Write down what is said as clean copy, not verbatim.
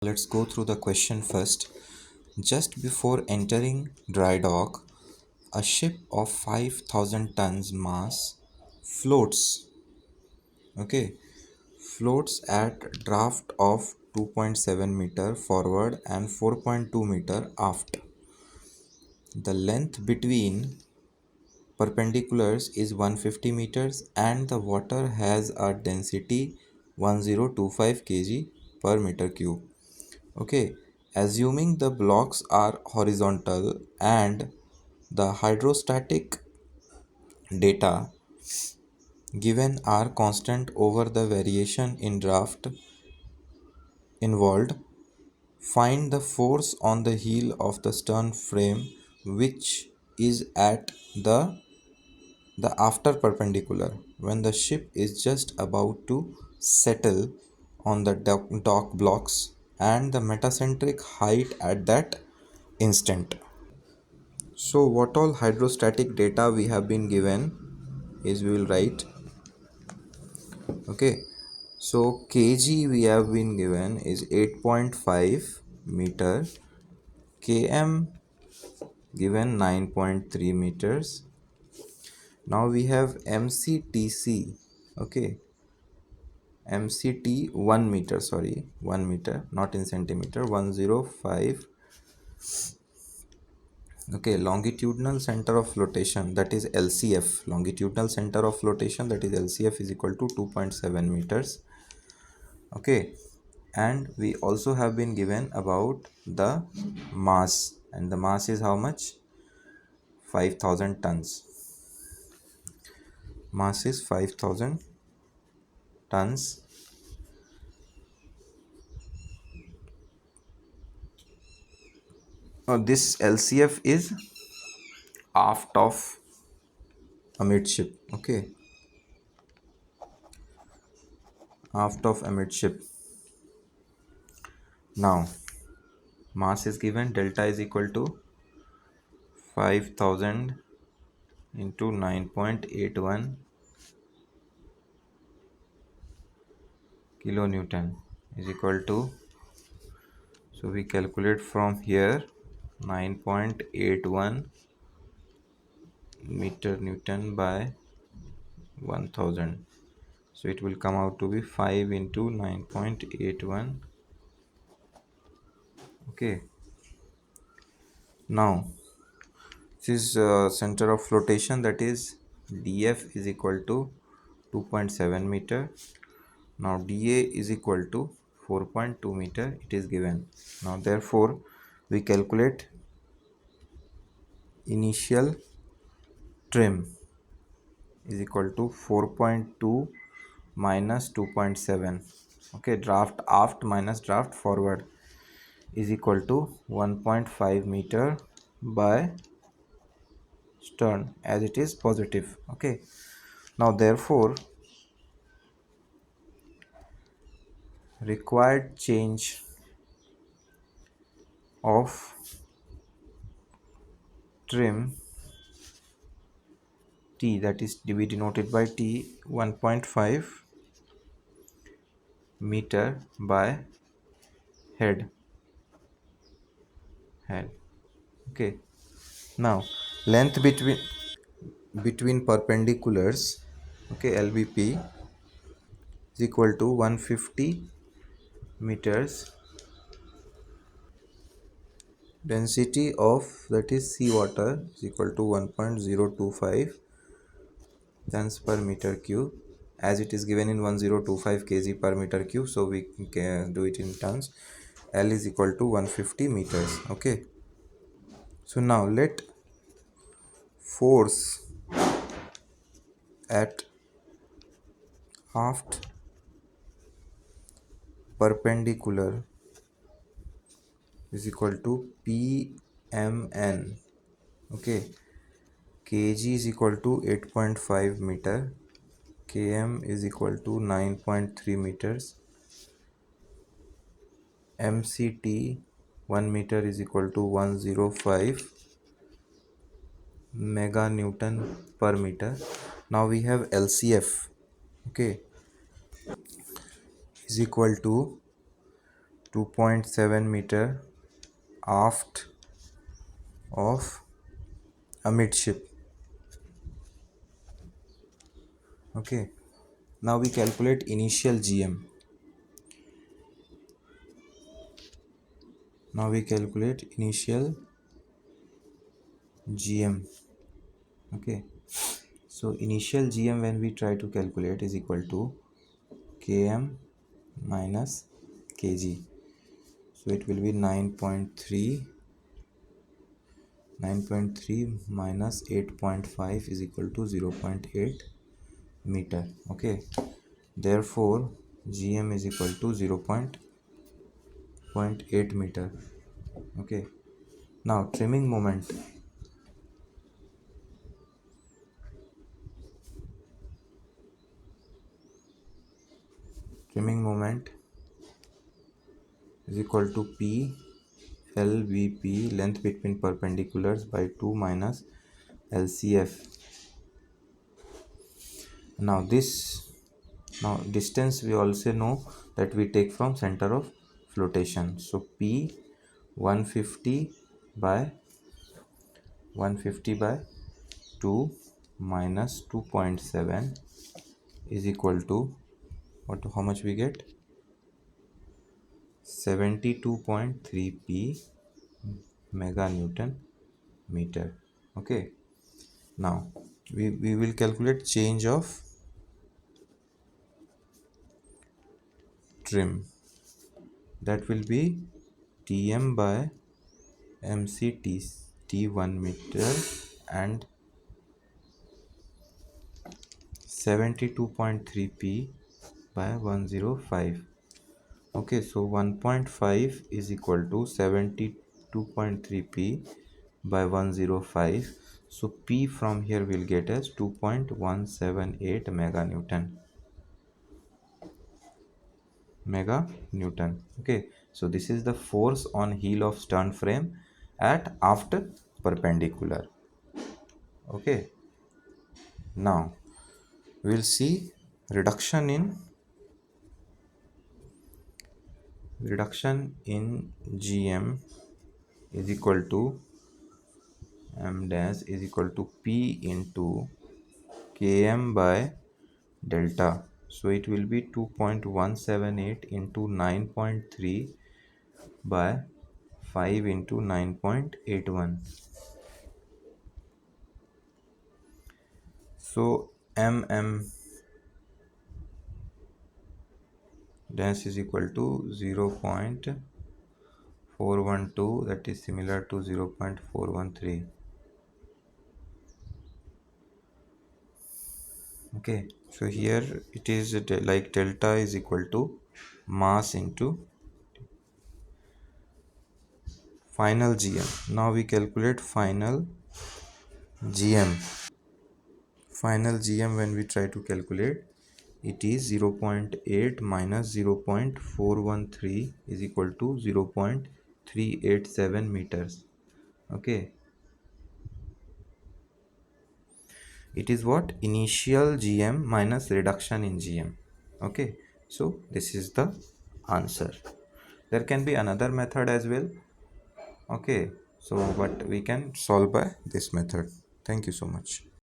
Let's go through the question first. Just before entering dry dock, a ship of 5,000 tons mass floats, okay, floats at draft of 2.7 meter forward and 4.2 meter aft. The length between perpendiculars is 150 meters and the water has a density 1025 kg per meter cube. Okay, assuming the blocks are horizontal and the hydrostatic data given are constant over the variation in draft involved, find the force on the heel of the stern frame which is at the after perpendicular when the ship is just about to settle on the dock blocks and the metacentric height at that instant. So what all hydrostatic data we have been given is we will write. Okay, so kg we have been given is 8.5 meter, km given 9.3 meters. Now we have mctc. Okay, mct 1 meter, sorry, 1 meter, not in centimeter, 105. Okay, longitudinal center of flotation, that is LCF, longitudinal center of flotation, that is LCF, is equal to 2.7 meters. Okay, and we also have been given about the mass, and the mass is how much? 5,000 tons. Mass is 5,000 tons. Now this LCF is aft of amidship. Okay, aft of amidship. Now mass is given, delta is equal to 5,000 into 9.81 kilonewton is equal to, so we calculate from here, 9.81 meter newton by 1000, so it will come out to be 5 into 9.81. Okay, now this is center of flotation, that is df is equal to 2.7 meter. Now dA is equal to 4.2 meter, it is given. Now therefore we calculate initial trim is equal to 4.2 minus 2.7. Okay, draft aft minus draft forward is equal to 1.5 meter by stern, as it is positive. Okay, now therefore required change of trim T, that is to be denoted by T, 1.5 meter by head. Okay, now length between perpendiculars, okay, LBP is equal to 150 meters. Density of, that is seawater, is equal to 1.025 tons per meter cube, as it is given in 1025 kg per meter cube, so we can do it in tons. L is equal to 150 meters. Okay, so now let force at aft perpendicular is equal to PMN. Okay, kg is equal to 8.5 meter, km is equal to 9.3 meters, mct 1 meter is equal to 105 mega newton per meter. Now we have LCF, okay, is equal to 2.7 meter aft of amidship. Okay, now we calculate initial GM. Now we calculate initial GM. Okay, so initial GM when we try to calculate is equal to km minus kg. So it will be 9.3 minus 8.5 is equal to 0.8 meter. Okay, therefore GM is equal to 0.8 meter. Okay, now trimming moment. Trimming moment is equal to P LVP, length between perpendiculars, by 2 minus LCF. Now distance we also know that we take from center of flotation. So P 150 by 2 minus 2.7 is equal to what? How much we get? 72.3 P mega Newton meter. Okay, now we will calculate change of trim. That will be Tm by mc t1 meter and 72.3 P by 105. Okay, so 1.5 is equal to 72.3 P by 105. So P from here will get as 2.178 mega Newton. Okay, so this is the force on heel of stern frame at aft perpendicular. Okay, now we'll see reduction in GM is equal to m dash is equal to P into Km by delta. So it will be 2.178 into 9.3 by 5 into 9.81. So mm dash is equal to 0.412, that is similar to 0.413. Okay, so here it is like delta is equal to mass into final GM. Now we calculate final GM. Final GM when we try to calculate, it is 0.8 minus 0.413 is equal to 0.387 meters. Okay, it is what? Initial GM minus reduction in GM. Okay, so this is the answer. There can be another method as well. Okay, so but we can solve by this method. Thank you so much.